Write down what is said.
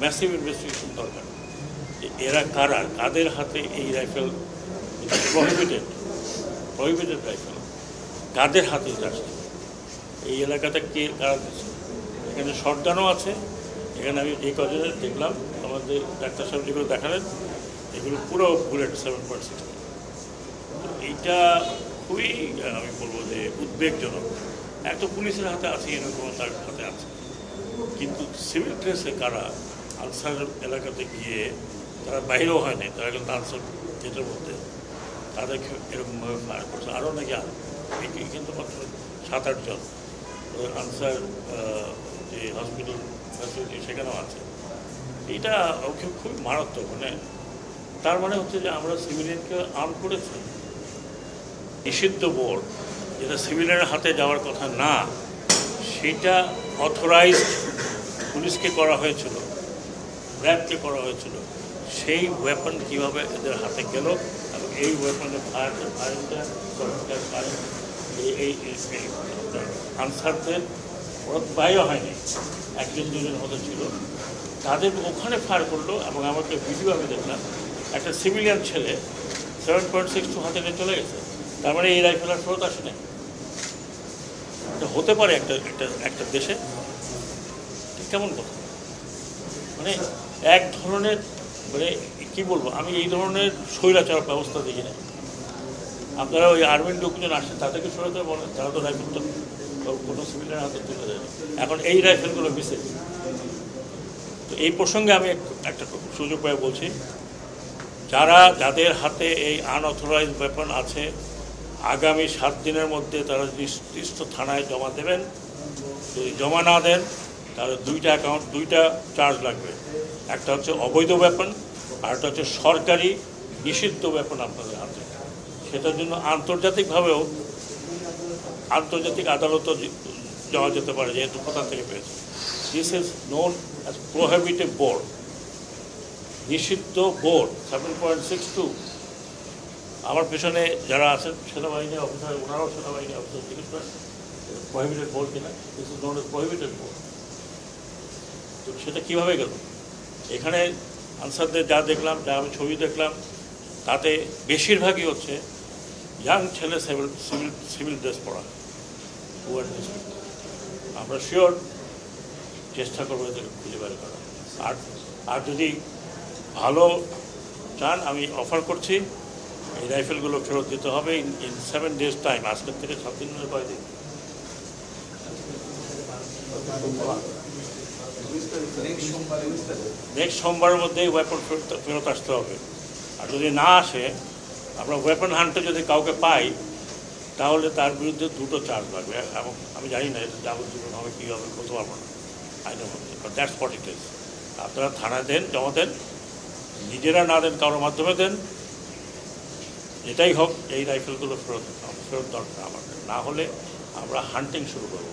Massive investigation দরকার যে এরা কারা, কাদের হাতে এই রাইফেল, প্রহিবিটেড রাইফেল কাদের হাতে আসছে, এই এলাকাতে কে কারা দিচ্ছে। এখানে শটগানও আছে। এখানে আমি যে কজনের দেখলাম, আমাদের ডাক্তার সাহেব যেগুলো দেখালেন, এগুলো পুরো বুলেট 7.6। এইটা খুবই আমি বলবো যে উদ্বেগজনক। একটা পুলিশের হাতে আছে, এরকম তার হাতে আছে, কিন্তু সিভিল ড্রেসে কারা আনসার এলাকাতে গিয়ে তারা বাইরেও হয় নাই, তারা কিন্তু আনসার গেটের মধ্যে তাদেরকে এরকমভাবে ফায়ার করছে। আরও নাকি কিন্তু মাত্র 7-8 জন আনসার যে হসপিটাল ফ্যাসিলিটি সেখানেও আছে। এইটা খুবই মারাত্মক। মানে তার মানে হচ্ছে যে আমরা সিভিলিয়ানকে আর্ম করেছি। নিষিদ্ধ বোর্ড যেটা সিভিলিয়ানের হাতে যাওয়ার কথা না, সেটা অথরাইজড পুলিশকে করা হয়েছিল, র্যাবকে করা হয়েছিল। সেই ওয়েপন কীভাবে এদের হাতে গেল এবং এই ওয়েপনের ফায়ারিংটা এই আনসারদের ওরা বাইরে হয়নি, 1-2 জন হতে ছিল, তাদের ওখানে ফায়ার করলো। এবং আমাকে ভিডিও আমি দেখলাম, একটা সিভিলিয়ান ছেলে 7.62 হাতে নিয়ে চলে গেছে। তার মানে এই রাইফেল আর ফেরত আসে নাই। এটা হতে পারে একটা দেশে? কেমন কথা! মানে এক ধরনের, মানে কী বলবো, আমি এই ধরনের স্বৈরাচার ব্যবস্থা দেখি না। আপনারা ওই আর্মির লোকজন আসে, তাদেরকে স্বৈরাচার বলেন, তারা তো রাইফেল তো কোনো সিভিলের হাতে তুলে দেয় না। এখন এই রাইফেলগুলো মিসে। তো এই প্রসঙ্গে আমি একটা সুযোগ পাই বলছি, যাদের হাতে এই আনঅথরাইজড ওয়েপন আছে, আগামী 7 দিনের মধ্যে তারা নির্দিষ্ট থানায় জমা দেবেন। যদি জমা না দেন তাহলে 2টা চার্জ লাগবে। একটা হচ্ছে অবৈধ ওয়েপন, আর একটা হচ্ছে সরকারি নিষিদ্ধ ওয়েপন আপনাদের হাতে। সেটার জন্য আন্তর্জাতিক আদালতও যাওয়া যেতে পারে, যেহেতু কোথা থেকে পেয়েছে। This is known as prohibited board, নিষিদ্ধ বোর্ড 7.62। আমার পেছনে যারা আছেন সেনাবাহিনী অফিসার, ওনারাও সেনাবাহিনী অফিসার, জিজ্ঞেস করেন প্রহিবিটেড বোর্ড কিনা। This is known as prohibited board. তো সেটা কীভাবে গেল? এখানে আনসারদের যা দেখলাম, যা আমি ছবি দেখলাম, তাতে বেশিরভাগই হচ্ছে ইয়াং ছেলে, সিভিল ড্রেস পরা। আমরা শিওর চেষ্টা করবো এদেরকে খুঁজে বের করা। আর যদি ভালো চান, আমি অফার করছি, এই রাইফেলগুলো ফেরত দিতে হবে ইন 7 days টাইম। আজকের থেকে 7 দিন ধরে কয়দিন? নেক্সট সোমবারের মধ্যে ওয়েপন ফেরত আসতে হবে। আর যদি না আসে, আমরা ওয়েপন হান্টে যদি কাউকে পাই, তাহলে তার বিরুদ্ধে 2টো চার্জ লাগবে। এবং আমি জানি না এটা যাবজ্জীবন হবে কী হবে, বলতে পারবো না আইনের মধ্যে। But that's what it is. আপনারা থানায় দেন, জমা দেন, নিজেরা না দেন, কারোর মাধ্যমে দেন, এটাই হোক, এই রাইফেলগুলো ফেরত দরকার আমাদের। না হলে আমরা হান্টিং শুরু করব।